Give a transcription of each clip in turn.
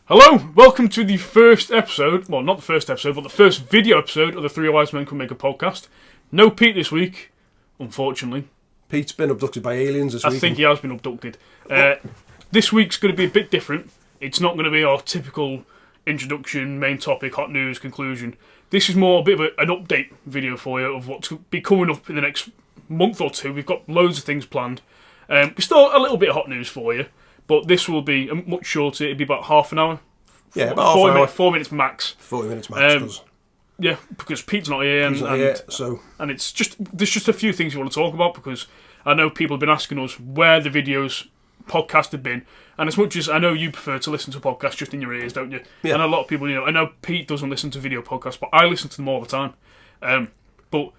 Hello, welcome to the first episode, well not the first episode, but the first video episode of the Three Wise Men Can Make a Podcast. No Pete this week, unfortunately. Pete's been abducted by aliens this week. I think he has been abducted. This week's going to be a bit different. It's not going to be our typical introduction, main topic, hot news, conclusion. This is more a bit of an update video for you of what's going to be coming up in the next month or two. We've got loads of things planned. We've still a little bit of hot news for you. But this will be much shorter. It'll be about half an hour. Yeah, about half an hour. 4 minutes max. 40 minutes max. Because Pete's not here. And it's just there's just a few things we want to talk about because I know people have been asking us where the podcast have been. And as much as I know you prefer to listen to podcasts just in your ears, don't you? Yeah. And a lot of people, I know Pete doesn't listen to video podcasts, but I listen to them all the time. But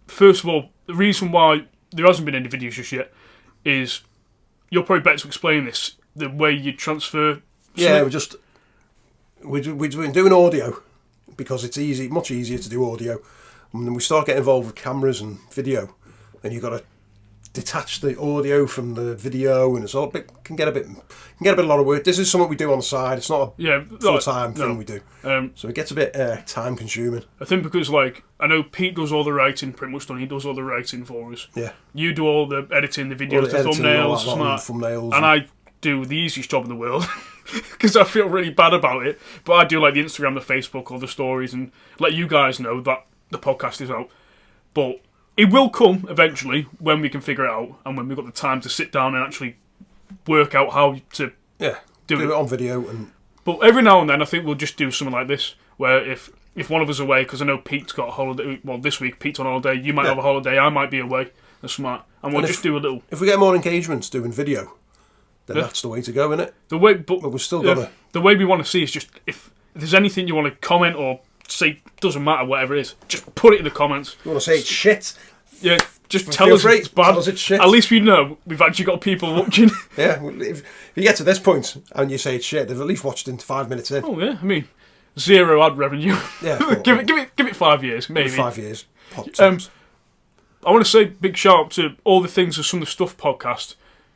first of all, the reason why there hasn't been any videos just yet is you're probably better to explain this. The way you transfer... Yeah, we've been doing audio because it's much easier to do audio. And then we start getting involved with cameras and video, and you've got to detach the audio from the video, and it's all can get a lot of work. This is something we do on the side. It's not a full-time thing we do. So it gets a bit time consuming. I think because I know Pete does all the writing, pretty much done. He does all the writing for us. Yeah. You do all the editing, the videos, the thumbnails, and I do the easiest job in the world because I feel really bad about it. But I do like the Instagram, the Facebook, all the stories, and let you guys know that the podcast is out. But it will come eventually when we can figure it out and when we've got the time to sit down and actually work out how to do it on video. But every now and then I think we'll just do something like this where if one of us is away, because I know Pete's got a holiday, well this week Pete's on holiday, you might have a holiday, I might be away, that's smart, and we'll just do a little... If we get more engagements doing video, then that's the way to go, isn't it? But we've still got to... The way we want to see is just, if there's anything you want to comment or say, doesn't matter, whatever it is, just put it in the comments. You want to say it's shit? Yeah, just tell us it's bad. Tell us it's shit. At least we know we've actually got people watching. Yeah, if you get to this point and you say it's shit, they've at least watched in 5 minutes in. Oh yeah, I mean, 0 ad revenue. Yeah, give it 5 years, maybe. 5 years. I want to say big shout out to All the Things of Some of the Stuff podcast.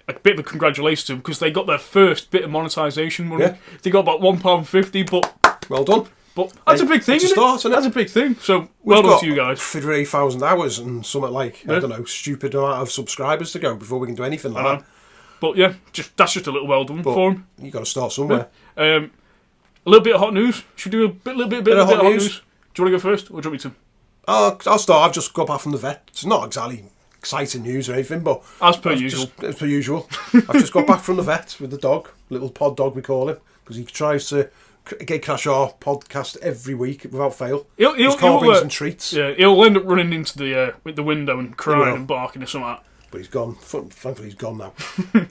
A bit of a congratulations to them because they got their first bit of monetisation money. Yeah. They got about £1.50, but well done. But that's a big thing, isn't it? That's a big thing. So well done to you guys. 3,000 hours and something like I don't know, stupid amount of subscribers to go before we can do anything like that. But yeah, that's just a little well done for them. You got to start somewhere. A little bit of hot news. Should we do a little bit of hot news? Do you want to go first, or do you want me to? I'll start. I've just got back from the vet. It's not exactly exciting news or anything, but as per usual. I've just got back from the vet with the dog, little pod dog we call him, because he tries to crash our podcast every week without fail. He'll bring some treats. Yeah, he'll end up running into the window and crying and barking or something like that. But he's gone. Thankfully, he's gone now.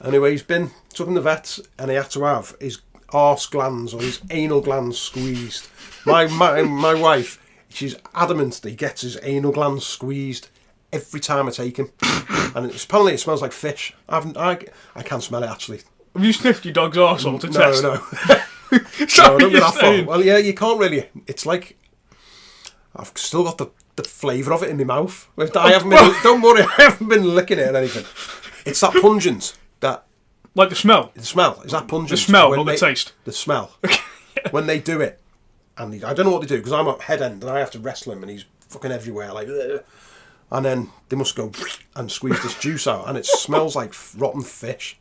Anyway, he's been took him to the vet, and he had to have his arse glands or his anal glands squeezed. My wife, she's adamant that he gets his anal glands squeezed every time I take him, and apparently it smells like fish. I can't smell it actually. Have you sniffed your dog's arsehole to test? No. No, don't get that far. Well, yeah, you can't really. It's like I've still got the flavour of it in my mouth. Don't worry, I haven't been licking it or anything. It's that pungent that. Like the smell. The smell is that pungent. The smell, not the taste. The smell. When they do it, and I don't know what they do because I'm at head end and I have to wrestle him and he's fucking everywhere like. Ugh. And then they must go and squeeze this juice out, and it smells like rotten fish.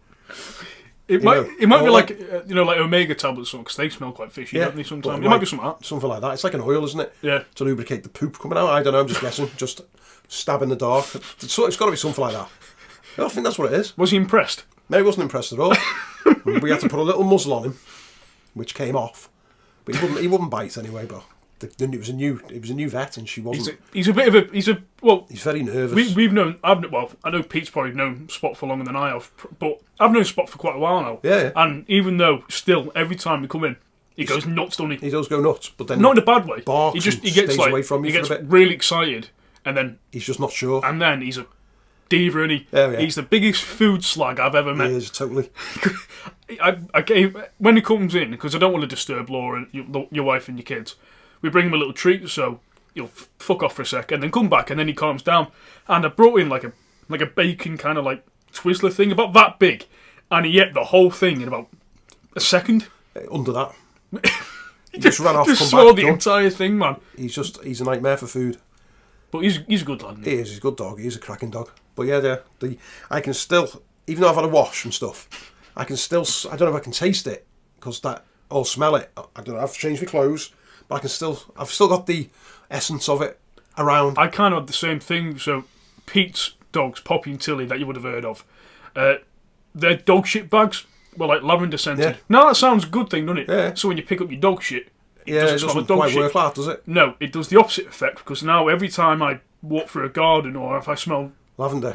It might be like like omega tablets, because they smell quite fishy, don't they? Sometimes it might be something like that. It's like an oil, isn't it? Yeah. To lubricate the poop coming out. I don't know. I'm just guessing. Just stab in the dark. It's got to be something like that. I think that's what it is. Was he impressed? No, he wasn't impressed at all. We had to put a little muzzle on him, which came off, but he wouldn't bite anyway. But it was a new vet, and she wasn't. He's very nervous. I know Pete's probably known Spot for longer than I have, but I've known Spot for quite a while now. Yeah. And even though still every time we come in, he goes nuts, doesn't he? He does go nuts, but then not in a bad way. He gets like away from you. He gets really excited, and then he's just not sure. And then he's a diva, and he's the biggest food slag I've ever met. He is, totally. When he comes in, because I don't want to disturb Laura and your wife and your kids, we bring him a little treat, so he'll fuck off for a sec, and then come back, and then he calms down. And I brought in like a bacon kind of like Twizzler thing, about that big, and he ate the whole thing in about a second. Under that. He just ran off. Just swallowed the entire thing, man. He's a nightmare for food. But he's a good lad. He is. He's a good dog. He's a cracking dog. But yeah, I can still, even though I've had a wash and stuff, I don't know if I can taste it because I'll smell it. I don't know. I've changed my clothes, but I've still got the essence of it around. I kind of had the same thing. So Pete's dogs, Poppy and Tilly, that you would have heard of, their dog shit bags were like lavender scented. Yeah. Now that sounds a good thing, doesn't it? Yeah. So when you pick up your dog shit, it doesn't quite work like that, does it? No, it does the opposite effect because now every time I walk through a garden or if I smell lavender,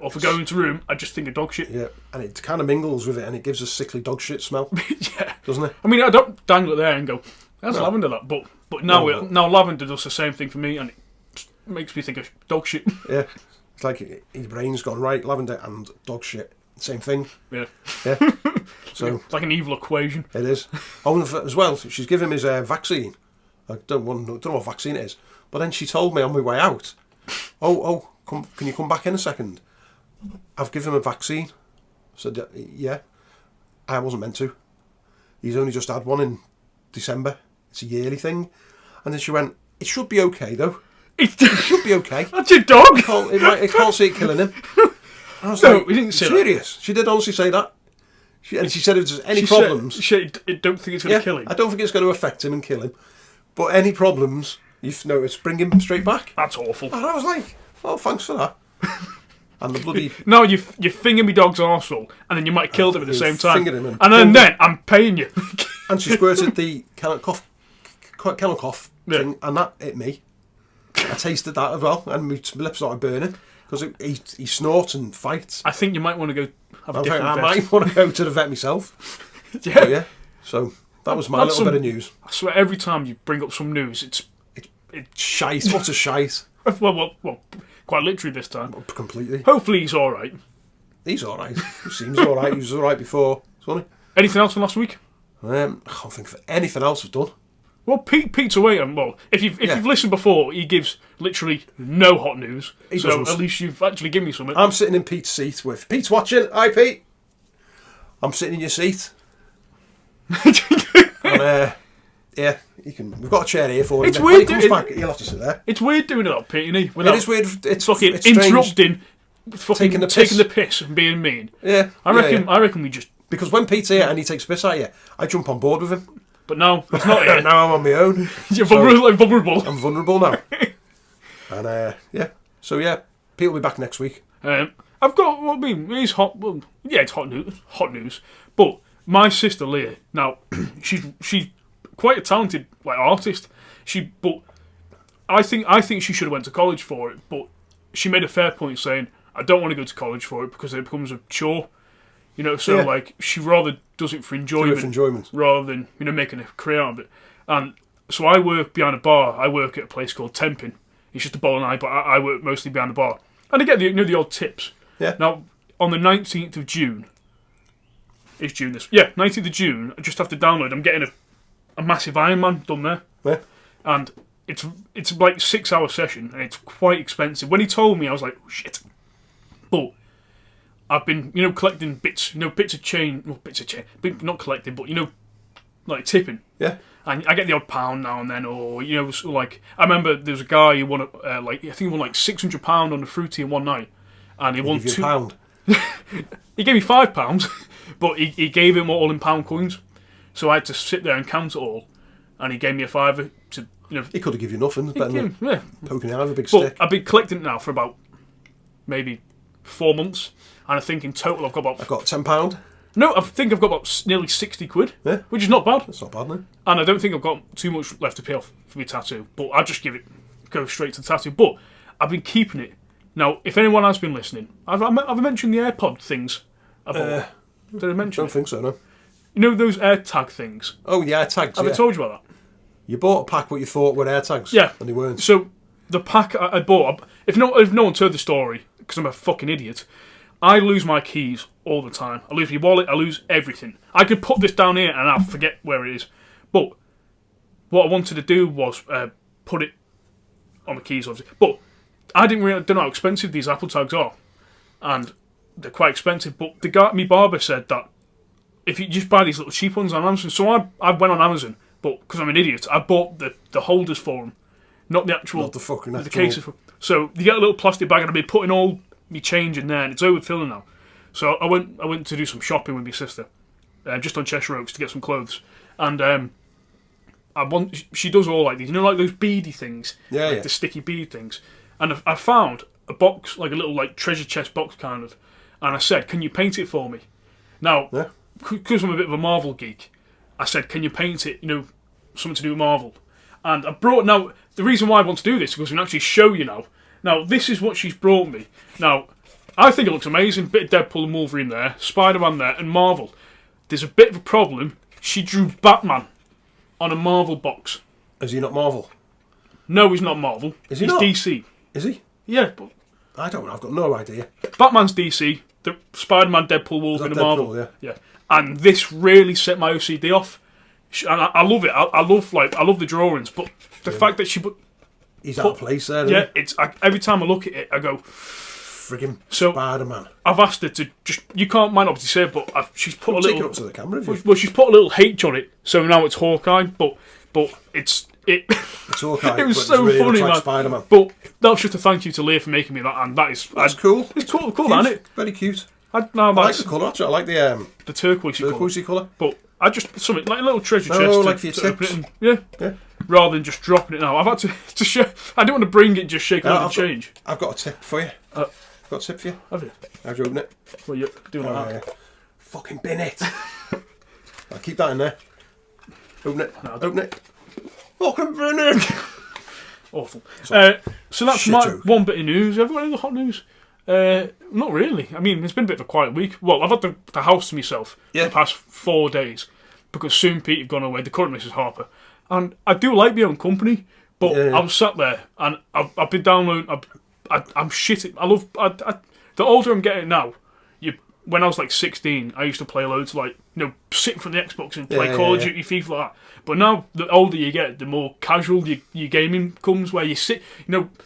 or if I go into a room, I just think of dog shit. Yeah, and it kind of mingles with it, and it gives a sickly dog shit smell. Yeah, doesn't it? I mean, I don't dangle it there and go, "That's lavender," that. But now now lavender does the same thing for me, and it makes me think of dog shit. Yeah, it's like your brain's gone right. Lavender and dog shit, same thing. Yeah, yeah. So it's like an evil equation. It is. Oh, as well, she's given him his vaccine. I don't know what vaccine it is, but then she told me on my way out, can you come back in a second? I've given him a vaccine. I said, yeah. I wasn't meant to. He's only just had one in December. It's a yearly thing. And then she went, it should be okay, though. It should be okay. That's your dog. It can't see it killing him. I was we didn't say serious. That. She did honestly say that. She said if there's any problems... She don't think it's going to kill him. I don't think it's going to affect him and kill him. But any problems, you've noticed, bring him straight back. That's awful. And I was like, oh, thanks for that. And the bloody... No, you finger me dog's arsehole, and then you might kill him at the same time. Him and then I'm paying you. And she squirted the kennel cough thing, and that hit me. I tasted that as well, and my lips started burning. Because he snorts and fights. I think you might want to go have a different vet. I might want to go to the vet myself. Yeah. So that was my little bit of news. I swear every time you bring up some news, it's shite. What a shite. Well, quite literally this time. Completely. Hopefully he's alright. He's alright. He seems alright. He was alright before. Wasn't he? Anything else from last week? I can't think of anything else we've done. Well, Pete's away, and if you've listened before, he gives literally no hot news. So at least you've actually given me something. I'm sitting in Pete's seat with Pete's watching. Hi, Pete. I'm sitting in your seat. And yeah, we've got a chair here for him. It's weird. When he comes back, he'll have to sit there. It's weird doing it, Pete. It is weird. It's fucking interrupting, taking the piss and being mean. Yeah, I reckon we just because when Pete's here and he takes piss at you, I jump on board with him. But now it's not here. Now I'm on my own. You're vulnerable. I'm vulnerable now. And so Pete will be back next week. I've got what I mean. It's hot. Well, yeah, it's hot news. But my sister Leah, now she's quite a talented artist. But I think she should have went to college for it. But she made a fair point saying, I don't want to go to college for it because it becomes a chore. She rather does it for enjoyment, rather than making a career out of it. And so I work behind a bar. I work at a place called Tempin. It's just a bowl and eye, but I work mostly behind the bar. And I get the odd tips. Yeah. Now on the 19th of June, it's June this. Yeah, 19th of June. I just have to download. I'm getting a massive Iron Man done there. Yeah. And it's like a 6-hour session, and it's quite expensive. When he told me, I was like, oh, shit. But I've been, collecting bits of chain, but not collecting, but like tipping. Yeah. And I get the odd pound now and then, or I remember there was a guy who won I think he won £600 on the fruity in one night, and he won £2. He gave me £5, but he gave him all in pound coins, so I had to sit there and count it all, and he gave me a £5 to He could have given you nothing. It's better than poking out with a big but stick. I've been collecting it now for about maybe 4 months. And I think in total I've got £10. No, I think I've got about nearly £60, which is not bad. That's not bad, no. And I don't think I've got too much left to pay off for my tattoo, but I'll just go straight to the tattoo. But I've been keeping it. Now, if anyone has been listening, have I mentioned the AirPod things? Did I mention? Don't think so, no. You know those AirTag things? Oh, the AirTags. Have I told you about that? You bought a pack what you thought were AirTags. Yeah, and they weren't. So the pack I bought, if no one's heard the story, because I'm a fucking idiot. I lose my keys all the time. I lose my wallet. I lose everything. I could put this down here and I'll forget where it is. But what I wanted to do was put it on the keys, obviously. But I don't know how expensive these Apple tags are, and they're quite expensive. But me barber said that if you just buy these little cheap ones on Amazon. So I went on Amazon, but because I'm an idiot, I bought the holders for them, not the actual, not the fucking the cases. So you get a little plastic bag, and I've been putting all my change in there, and it's overfilling now. So I went to do some shopping with my sister, just on Cheshire Oaks to get some clothes, and she does all like these, you know, like those beady things, the sticky bead things, and I found a box, like a little like treasure chest box kind of, and I said, "Can you paint it for me?" Now, because I'm a bit of a Marvel geek, I said, "Can you paint it? You know, something to do with Marvel." And I brought, now, the reason why I want to do this is because we can actually show you now. Now, this is what she's brought me. Now, I think it looks amazing. Bit of Deadpool and Wolverine there, Spider-Man there, and Marvel. There's a bit of a problem. She drew Batman on a Marvel box. Is he not Marvel? No, he's not Marvel. Is he not? He's DC. Is he? Yeah, but I don't know. I've got no idea. Batman's DC. The Spider-Man, Deadpool, Wolverine, and Marvel. Yeah. And this really set my OCD off. And I love it. I love the drawings, but the fact that she put, he's out of place there. Yeah, it's every time I look at it, I go, friggin' Spider-Man. I've asked her to just, you can't might not be say it, but she's put a little. Take it up to the camera. Well, she's put a little H on it, so now it's Hawkeye. But it's Hawkeye. It was but so really funny, like man. Spider-Man. But that's just a thank you to Leah for making me that, and that's cool. It's cool, isn't it? Very cute. I like the colour. Actually, I like the turquoisey colour. But I just something like a little treasure chest. Like for your tips. Yeah. Rather than just dropping it now. I've had to show. I don't want to bring it, just shake it and change. I've got a tip for you. I've got a tip for you. Have you? How'd you open it? Well, you're doing like that. Fucking bin it. I'll keep that in there. Open it. No, open it. Fucking bin it. Awful. So that's my one bit of news. Have you got any hot news? Not really. I mean, it's been a bit of a quiet week. Well, I've had the house to myself for the past 4 days because soon Pete have gone away, the current Mrs. Harper. And I do like my own company, but I was sat there and I've been downloading. I'm shitting. The older I'm getting now, when I was like 16, I used to play loads like, sit in front of the Xbox and play Call of Duty, FIFA, like that. But now, the older you get, the more casual your gaming comes, where you sit,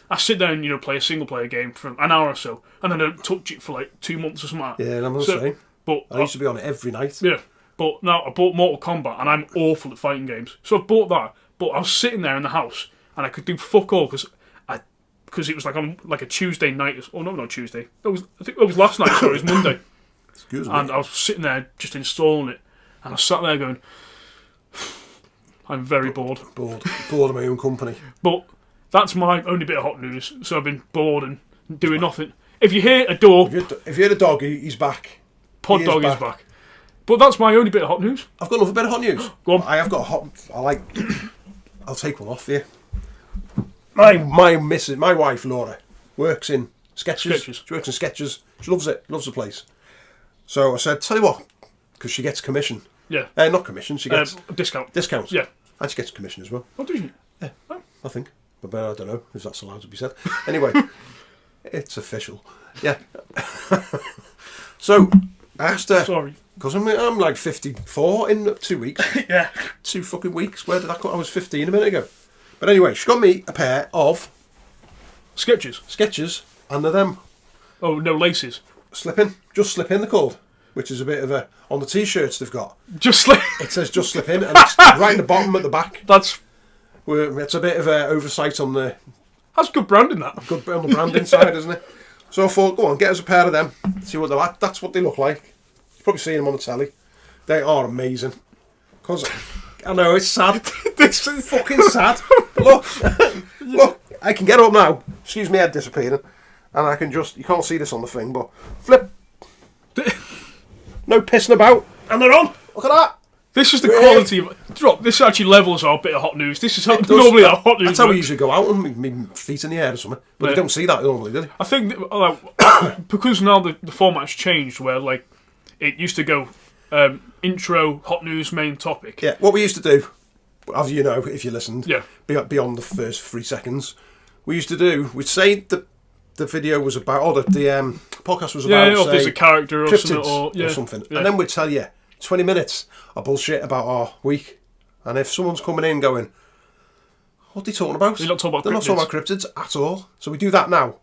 I sit down and, play a single player game for an hour or so, and then I don't touch it for like 2 months or something like that. Yeah, and I'm the same. But I used to be on it every night. Yeah, but now I bought Mortal Kombat, and I'm awful at fighting games. So I bought that, but I was sitting there in the house, and I could do fuck all, because it was like on like a Tuesday night, oh no, not Tuesday, I think it was last night, sorry, it was Monday. Excuse me. And I was sitting there just installing it, and I sat there going, I'm very bored. Bored of my own company. But that's my only bit of hot news. So I've been bored and doing nothing. If you hear a dog, if you hear a dog, he's back. Pod dog is back. But that's my only bit of hot news. I've got another bit of hot news. Go on. I have got I'll take one off for you. My wife Laura works in Sketches. She works in Sketches. She loves it. Loves the place. So I said, tell you what, because she gets commission. Yeah. Not commission. She gets discount. Discounts. Yeah. And she gets commission as well. Oh, does she? Yeah. Oh. I think. But I don't know if that's allowed to be said. Anyway, it's official. Yeah. So I asked her. Sorry. Because I'm like 54 in 2 weeks. Yeah. 2 fucking weeks. Where did that come? I was 15 a minute ago. But anyway, she got me a pair of Sketches, and they're them. Oh, no laces. Just slip in, they're called. Which is a bit of a, on the t-shirts they've got. Just slip. It says just slip in, and it's right in the bottom at the back. It's a bit of an oversight on the. That's good branding, that. Good on the branding side, isn't it? So I thought, go on, get us a pair of them. See what they're like. That's what they look like. You've probably seen them on the telly. They are amazing. Because I know it's sad. It's fucking sad. Look, I can get up now. Excuse me, head disappearing, and I can just. You can't see this on the thing, but flip. No pissing about, and they're on. Look at that. This is the quality of. This actually levels our bit of hot news. This is how normally our hot news. That's how we usually go out and me feet in the air or something. But you don't see that normally, do you? I think that, because now the format's changed, where like it used to go intro, hot news, main topic. Yeah, what we used to do, as you know, if you listened, yeah, beyond the first 3 seconds, we used to do. We'd say the video was about, or the podcast was about, or there's a character or something, and then we'd tell you 20 minutes of bullshit about our week, and if someone's coming in going, what are they talking about? They're not talking about cryptids at all. So we do that now.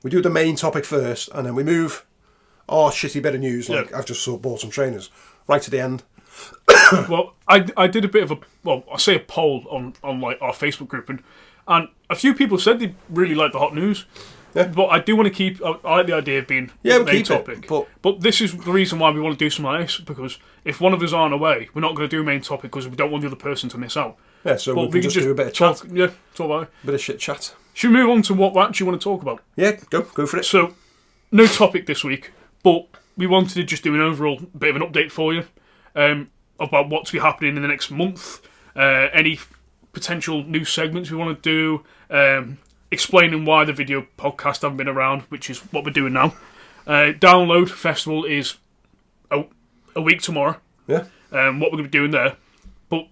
We do the main topic first, and then we move our shitty bit of news, like I've just bought some trainers, right to the end. Well, I did a bit of a poll on like our Facebook group, and a few people said they really like the hot news. Yeah. But I do want to keep. I like the idea of being main topic. But this is the reason why we want to do something like this, because if one of us aren't away, we're not going to do main topic because we don't want the other person to miss out. Yeah, so we can just do a bit of chat. Talk about it. A bit of shit chat. Should we move on to what we actually want to talk about? Yeah, go for it. So, no topic this week, but we wanted to just do an overall bit of an update for you about what's be happening in the next month, any potential new segments we want to do, explaining why the video podcast haven't been around, which is what we're doing now. Download Festival is a week tomorrow. Yeah. What we're going to be doing there. But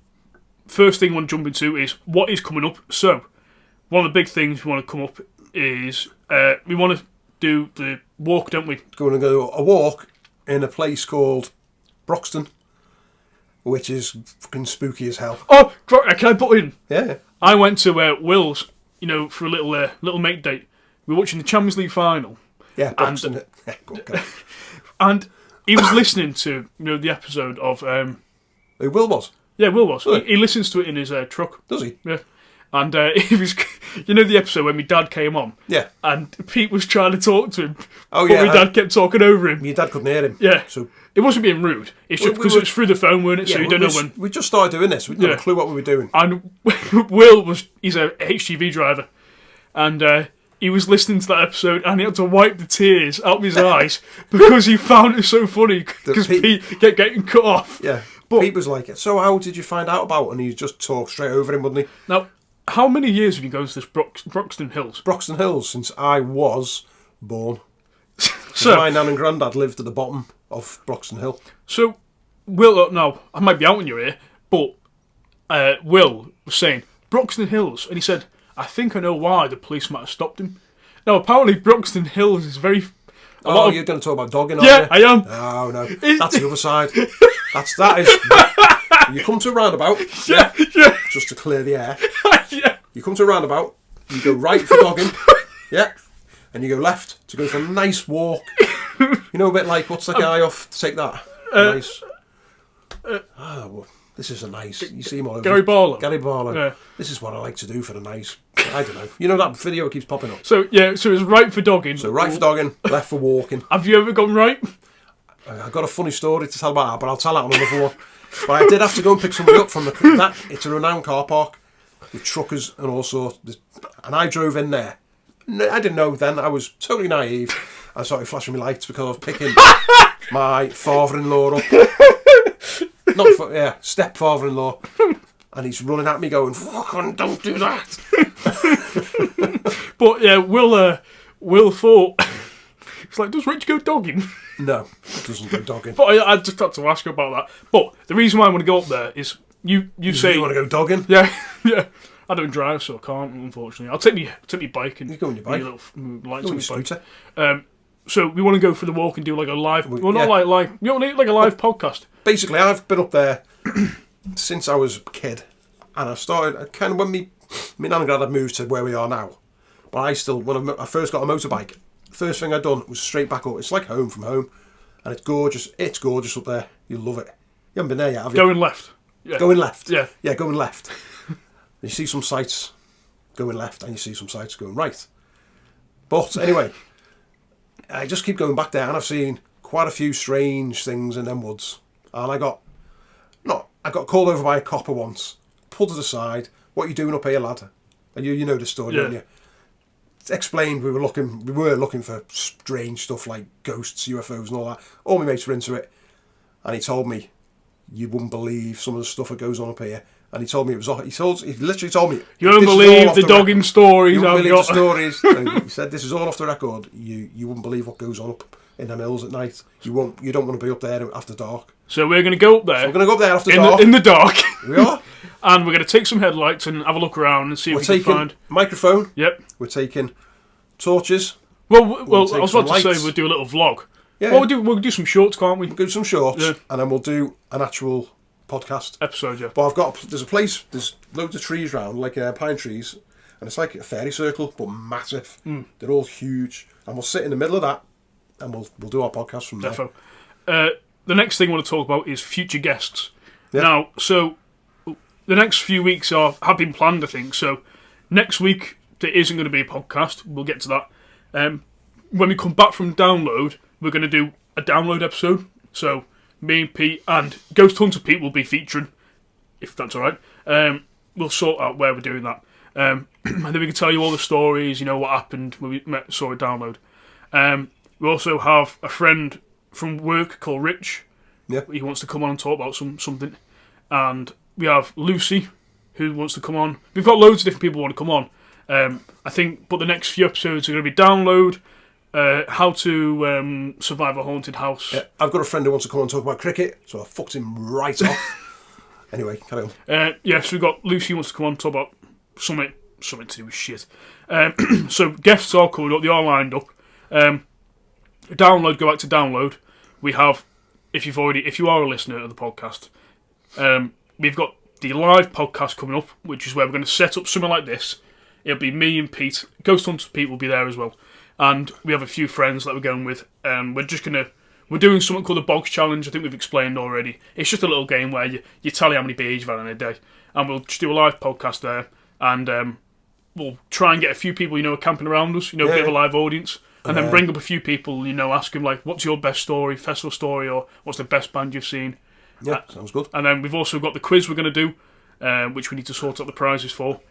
first thing I want to jump into is what is coming up. So, one of the big things we want to come up is we want to do the walk, don't we? Going to go a walk in a place called Broxton, which is fucking spooky as hell. Oh, can I put in? Yeah. I went to Will's, for a little mate date. We were watching the Champions League final. Yeah, Broxton. And he was listening to the episode of. Who Will was? Yeah, Will was. He listens to it in his truck. Does he? Yeah. And he was, the episode when my dad came on. Yeah. And Pete was trying to talk to him. Oh but yeah. My dad kept talking over him. Your dad couldn't hear him. Yeah. So it wasn't being rude. It's just because it was through the phone, weren't it? Yeah, so you don't know when. We just started doing this. We didn't have a clue what we were doing. And he's a HGV driver, and he was listening to that episode, and he had to wipe the tears out of his eyes because he found it so funny because Pete kept getting cut off. Yeah. But Pete was like, "So how did you find out about?" And he just talked straight over him, wouldn't he? Now, how many years have you gone to this Broxton Hills? Broxton Hills since I was born. So my nan and granddad lived at the bottom of Broxton Hill. So, Will, now I might be out in your ear, but Will was saying Broxton Hills, and he said, "I think I know why the police might have stopped him." Now, apparently, Broxton Hills is very. You're going to talk about dogging, aren't you? Yeah, I am. Oh no, that's the other side. That is. You come to a roundabout. Yeah. Just to clear the air. Yeah. You come to a roundabout. You go right for dogging. Yeah. And you go left to go for a nice walk. You know, a bit like, what's the guy off to take that? Nice. This is a nice. You see him all over. Gary Barlow. Yeah. This is what I like to do for the nice. I don't know. You know that video keeps popping up. So it's right for dogging. So right for dogging, left for walking. Have you ever gone right? I've got a funny story to tell about that, but I'll tell that on another one. But I did have to go and pick somebody up from that. It's a renowned car park with truckers and all sorts. And I drove in there. I didn't know then. I was totally naive. I started flashing my lights because I was picking my father-in-law up. Step-father-in-law. And he's running at me going, "Fucking don't do that." But yeah, Will thought, it's like, does Rich go dogging? No, it doesn't go dogging. But I just had to ask about that. But the reason why I want to go up there is you say... You want to go dogging? Yeah. I don't drive, so I can't, unfortunately. I'll take me bike and... You go on your bike. Lights on your bike. So we want to go for the walk and do like a live... Well, not like... You don't need like a live podcast. Basically, I've been up there since I was a kid. And I started... Kind of when me nan and granddad moved to where we are now. But when I first got a motorbike, the first thing I'd done was straight back up. It's like home from home. And it's gorgeous. It's gorgeous up there. You'll love it. You haven't been there yet, have you? Going left. Yeah. Going left. Yeah. Yeah, going left. You see some sights going left and you see some sights going right. But anyway, I just keep going back there and I've seen quite a few strange things in them woods. And I got called over by a copper once, pulled to the side. "What are you doing up here, lad?" And you know the story, don't you? Explained we were looking for strange stuff like ghosts, UFOs and all that. All my mates were into it. And he told me, "You wouldn't believe some of the stuff that goes on up here." And he told me he literally told me, "You won't believe the dogging stories You won't I've believe got." the stories. He said, "This is all off the record. You wouldn't believe what goes on up in the hills at night. You don't want to be up there after dark." So we're going to go up there. So we're going to go up there after dark. In the dark. We are. And we're going to take some headlights and have a look around and see if we can find... microphone. Yep. We're taking torches. Well, I was about to say we'll do a little vlog. Yeah. Well, we'll do some shorts, can't we? We'll do some shorts, yeah. And then we'll do an actual podcast episode. Yeah. But there's a place. There's loads of trees around, like pine trees, and it's like a fairy circle, but massive. They're all huge, and we'll sit in the middle of that, and we'll do our podcast from there. Defo. the next thing I want to talk about is future guests. Yeah. Now, so the next few weeks have been planned, I think. So next week there isn't going to be a podcast. We'll get to that. When we come back from download, we're going to do a download episode. So me and Pete and Ghost Hunter Pete will be featuring, if that's all right. We'll sort out where we're doing that. And then we can tell you all the stories, you know, what happened when we saw a download. We also have a friend from work called Rich. Yeah. He wants to come on and talk about something. And we have Lucy, who wants to come on. We've got loads of different people who want to come on. I think, but the next few episodes are going to be download, how to survive a haunted house. Yeah, I've got a friend who wants to come on and talk about cricket, so I fucked him right off. Anyway, carry on. So we've got Lucy who wants to come on and talk about something to do with shit. So guests are coming up, they are lined up. Download, go back to download. We have, if you are a listener of the podcast, we've got the live podcast coming up, which is where we're going to set up something like this. It'll be me and Pete. Ghost Hunter Pete will be there as well. And we have a few friends that we're going with. We're doing something called the Bogs Challenge. I think we've explained already. It's just a little game where you tell how many beers you've had in a day. And we'll just do a live podcast there. And we'll try and get a few people, you know, camping around us, you know, a bit of a live audience. And then bring up a few people, you know, ask them, like, what's your best story, festival story, or what's the best band you've seen? Yeah, sounds good. And then we've also got the quiz we're going to do, which we need to sort out the prizes for.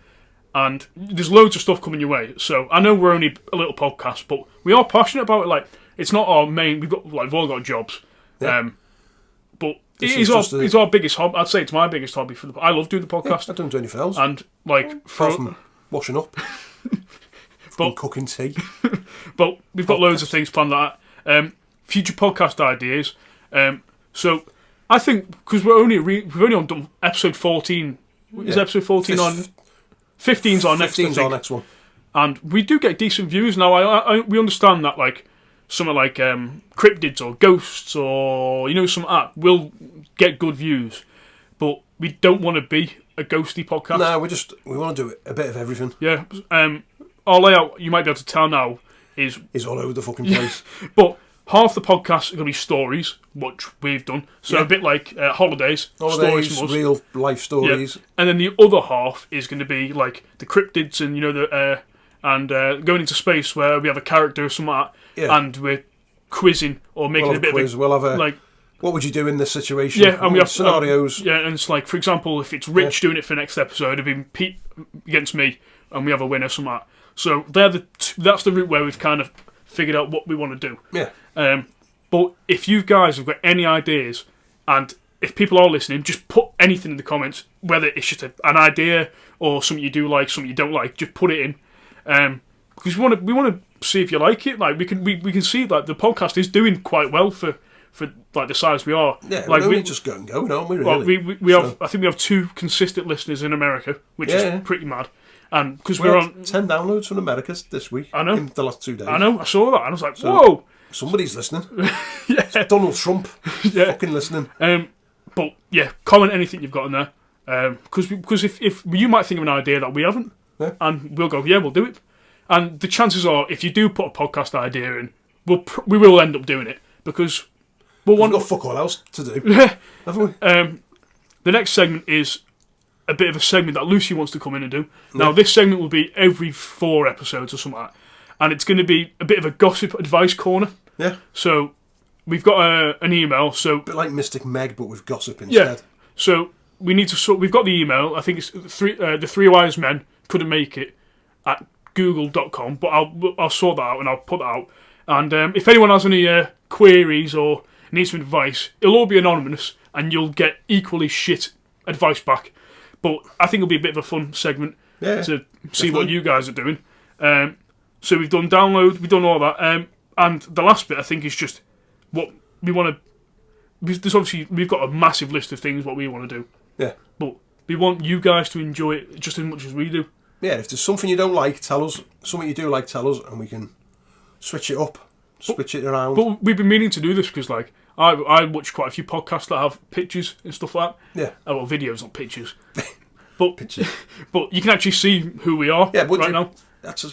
And there's loads of stuff coming your way. So I know we're only a little podcast, but we are passionate about it. Like, it's not our main. We've all got jobs. Yeah. But it's our biggest hobby. I'd say it's my biggest hobby. I love doing the podcast. Yeah, I don't do anything else. And like from washing up, but cooking tea. But we've got loads of things planned like that. Future podcast ideas. So I think because we've only done episode 14. Is episode 14 on? 15's our next. 15's our next one. And we do get decent views now. We understand that, like something like cryptids or ghosts or, you know, some art will get good views, but we don't want to be a ghosty podcast. No, we want to do a bit of everything. Yeah. Our layout, you might be able to tell now, is all over the fucking place. But half the podcast are going to be stories, which we've done. So a bit like holidays, stories from us. Real life stories. Yeah. And then the other half is going to be like the cryptids and, you know, going into space where we have a character or something like that, and we're quizzing or making a bit quiz. of We'll have a like, what would you do in this situation? Yeah, and we have scenarios. And it's like, for example, if it's Rich doing it for the next episode, it'd be Pete against me, and we have a winner, something like that. So that's the route where we've kind of figured out what we want to do. Yeah. But if you guys have got any ideas, and if people are listening, just put anything in the comments, whether it's just an idea or something you do like, something you don't like, just put it in. Because we want to see if you like it. Like we can see that the podcast is doing quite well for like the size we are. Yeah, like we're just going, aren't we? Really? Well, we have. I think we have 2 consistent listeners in America, which is pretty mad. And because we're on 10 downloads from America this week. I know. In the last 2 days. I know. I saw that, and I was like, whoa! Somebody's listening. Yeah. It's Donald Trump. Fucking listening. But yeah, comment anything you've got in there. Because if you might think of an idea that we haven't, and we'll go, yeah, we'll do it. And the chances are, if you do put a podcast idea in, we will end up doing it because we've got fuck all else to do. Haven't we? The next segment is a bit of a segment that Lucy wants to come in and do. Now, this segment will be every 4 episodes or something like that. And it's going to be a bit of a gossip advice corner. Yeah. So, we've got an email. A bit like Mystic Meg, but with gossip instead. Yeah. So, we've got the email. I think it's the 3 Wise Men couldn't make it at google.com, but I'll sort that out and I'll put that out. And if anyone has any queries or needs some advice, it'll all be anonymous and you'll get equally shit advice back. But I think it'll be a bit of a fun segment to see what you guys are doing. So we've done download, we've done all that. And the last bit, I think, is just what we want to... There's obviously, we've got a massive list of things what we want to do. Yeah. But we want you guys to enjoy it just as much as we do. Yeah, if there's something you don't like, tell us. Something you do like, tell us, and we can switch it up, switch it around. But we've been meaning to do this because, like, I watch quite a few podcasts that have pictures and stuff like that. Yeah. Well, videos, not pictures. But pictures. But you can actually see who we are right now.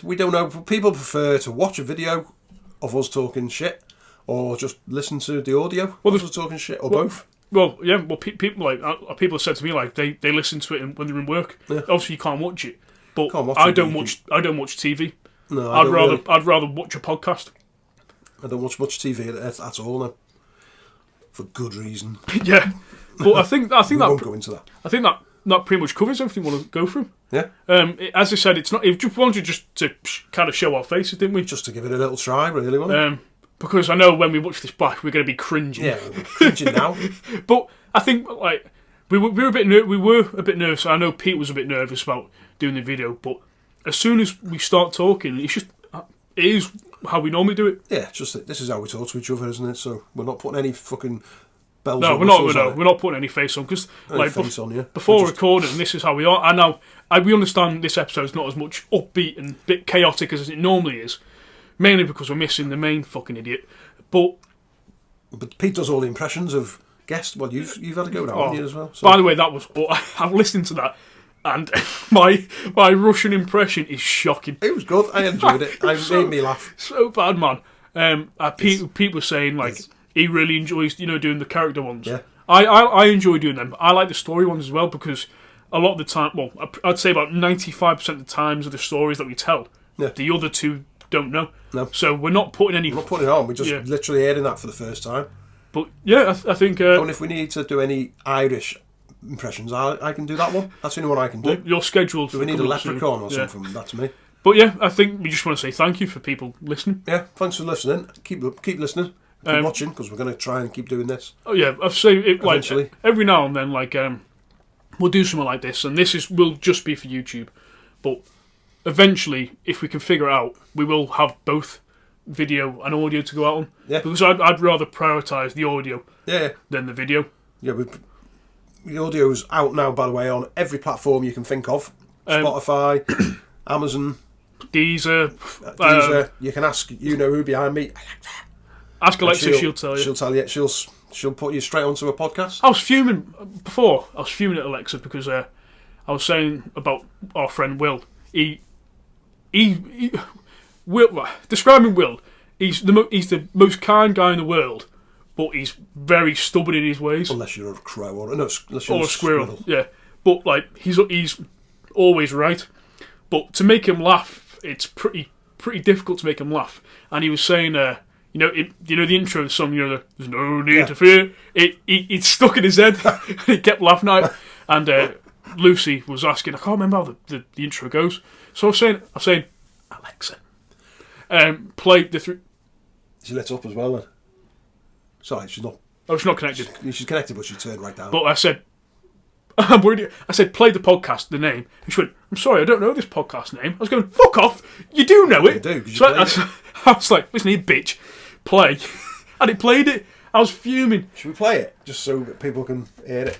We don't know. People prefer to watch a video of us talking shit or just listen to the audio. Well, there's talking shit, or both. Well, yeah. Well, people have said to me like they listen to it when they're in work. Yeah. Obviously, you can't watch it, but I don't watch TV. No, I'd rather watch a podcast. I don't watch much TV at all now, for good reason. Yeah, but I think that won't go into that. I think that pretty much covers everything we want to go through. Yeah. As I said, it's not. It just wanted to kind of show our faces, didn't we? Just to give it a little try, really, wasn't it? Because I know when we watch this back, we're going to be cringing. Yeah, we're cringing now. But I think like we were a bit nervous. I know Pete was a bit nervous about doing the video, but as soon as we start talking, it is how we normally do it. Yeah, just that this is how we talk to each other, isn't it? So we're not putting any fucking bells. No, we're not putting any face on because like before recording, this is how we are. And now we understand this episode's not as much upbeat and a bit chaotic as it normally is. Mainly because we're missing the main fucking idiot. But Pete does all the impressions of guests. Well, you've had a go now, haven't you, as well? So. By the way, I've listened to that, and my Russian impression is shocking. It was good. I enjoyed it. It made me laugh. So bad, man. Pete was saying like he really enjoys doing the character ones. Yeah. I enjoy doing them. I like the story ones as well because a lot of the time, well, I'd say about 95% of the times of the stories that we tell, the other two don't know. No. So we're not putting any... We're not putting it on. We're just literally hearing that for the first time. But yeah, I think... and if we need to do any Irish impressions, I can do that one. That's the only one I can do. Well, you're scheduled do we need a leprechaun or something? That's me. But yeah, I think we just want to say thank you for people listening. Yeah, thanks for listening. Keep listening. Keep watching, because we're going to try and keep doing this. Oh yeah, I've say it like every now and then, like we'll do something like this, and this will just be for YouTube. But eventually, if we can figure it out, we will have both video and audio to go out on. Yeah. Because I'd rather prioritise the audio than the video. Yeah, the audio's out now, by the way, on every platform you can think of. Spotify, Amazon, Deezer. You can ask who behind me. Ask Alexa, she'll tell you. She'll tell you. She'll put you straight onto a podcast. I was fuming before. I was fuming at Alexa because I was saying about our friend Will. Describing Will, he's the most kind guy in the world, but he's very stubborn in his ways. Unless you're a crow or a squirrel. Yeah, but like he's always right. But to make him laugh, it's pretty difficult to make him laugh. And he was saying, the intro of the song, there's no need to fear. It's stuck in his head. And he kept laughing at it. And Lucy was asking, I can't remember how the intro goes. So I was saying, Alexa, play the three. She lit up as well then. Sorry, she's not. Oh, she's not connected. She's connected, but she turned right down. But I said, I'm worried. I said, play the podcast, the name. And she went, I'm sorry, I don't know this podcast name. I was going, fuck off. You do know it. You do. So I was like, listen here, bitch. Play. And it played it. I was fuming. Should we play it? Just so that people can hear it.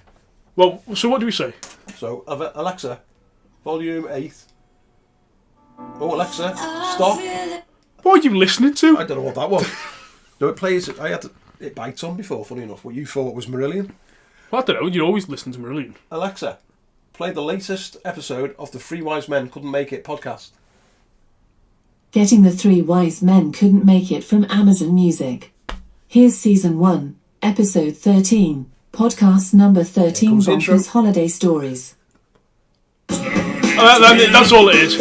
Well, so what do we say? So, Alexa, volume 8. Oh, Alexa, stop. What are you listening to? I don't know what that was. No, it plays. I had it bites on before, funny enough, what you thought was Marillion. Well, I don't know, you always listen to Marillion. Alexa, play the latest episode of the Three Wise Men Couldn't Make It podcast. Getting the Three Wise Men Couldn't Make It from Amazon Music. Here's Season 1, Episode 13, Podcast number 13, Bonkers Holiday Stories. That's all it is.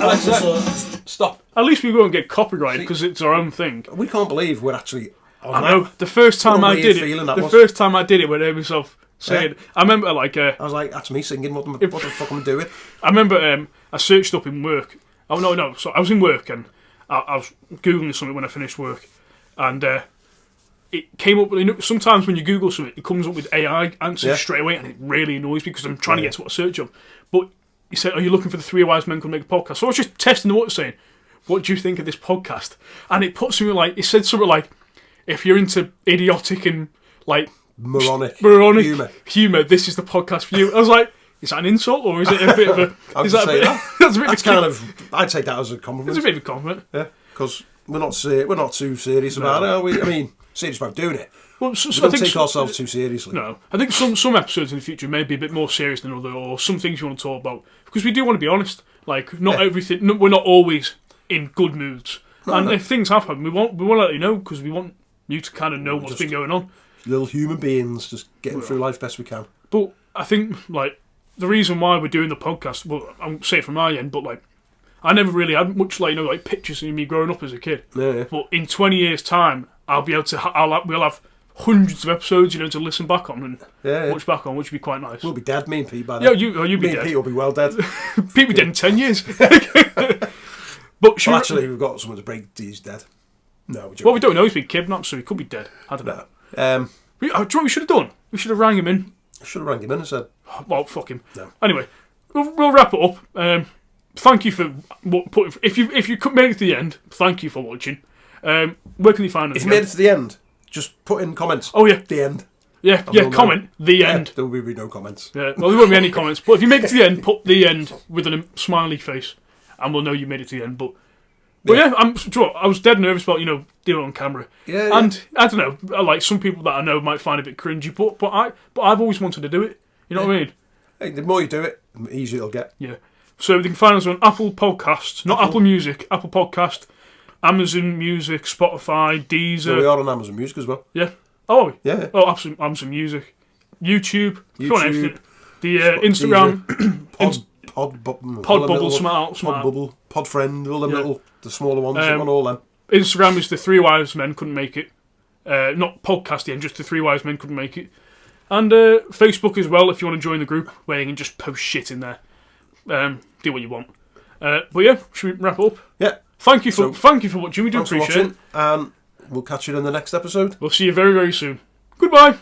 Alexa, stop. At least we won't get copyrighted because it's our own thing. We can't believe we're actually on I know. The first time I did it, when I heard myself saying, I remember I was like, that's me singing. What the fuck am I doing? I remember I searched up in work. Oh no. So I was in work and I was googling something when I finished work, and it came up with. Sometimes when you Google something, it comes up with AI answers straight away, and it really annoys me because I'm trying to get to what I search on. But he said, "Are you looking for the Three Wise Men Could Make a Podcast?" So I was just testing the water, saying, "What do you think of this podcast?" And it put something like, it said something like, "If you're into idiotic and like moronic humour, this is the podcast for you." I was like, is that an insult or is it a bit of a? That's a bit of I'd take that as a compliment. It's a bit of a compliment. Yeah, because we're not too serious about it, are we? I mean, serious about doing it. Well, we don't take ourselves too seriously. No, I think some episodes in the future may be a bit more serious than other, or some things you want to talk about, because we do want to be honest. Like, not everything. No, we're not always in good moods. And if things happen, we won't let you know because we want you to kind of know what's been going on. Little human beings just getting through life best we can. But I think, like, the reason why we're doing the podcast, well, I'll say it from my end, but, like, I never really had much, like, pictures of me growing up as a kid. Yeah. But in 20 years' time, I'll be able to, we'll have hundreds of episodes, to listen back on and watch back on, which would be quite nice. We'll be dead, me and Pete, by then. Yeah, you'll be dead. Me and Pete will be well dead. Pete will be dead in 10 years. But actually, we've got someone to break he's dead. No, well, we don't know. He's been kidnapped, so he could be dead. I don't know. Do you know what we should have done? We should have rang him in. I should have rang him in and said... Well, fuck him. No. Anyway, we'll wrap it up. Thank you for putting... If you could make it to the end, thank you for watching. Where can you find us? If you made it to the end, just put in comments. Oh, yeah. The end. Yeah, comment. The end. There will be no comments. Yeah, well, there won't be any comments. But if you make it to the end, put the end with a smiley face, and we'll know you made it to the end. But yeah, I was dead nervous about, doing it on camera. Yeah. And I don't know, like some people that I know might find it a bit cringy, but I've always wanted to do it. You know what I mean? Hey, the more you do it, the easier it'll get. Yeah. So you can find us on Apple Podcasts, not Apple Music, Apple Podcast, Amazon Music, Spotify, Deezer. So we are on Amazon Music as well. Yeah. Oh, yeah. Oh, Amazon Music, YouTube. The Instagram, Pod Bubble, Pod Bubble, Pod Friend, all them little, the smaller ones, on all them. Instagram is the Three Wise Men couldn't make it. Not podcast again, just the Three Wise Men couldn't make it. And Facebook as well, if you want to join the group, where you can just post shit in there. Do what you want. But yeah, should we wrap it up? Yeah. Thank you for watching. We do appreciate it. And we'll catch you in the next episode. We'll see you very, very soon. Goodbye.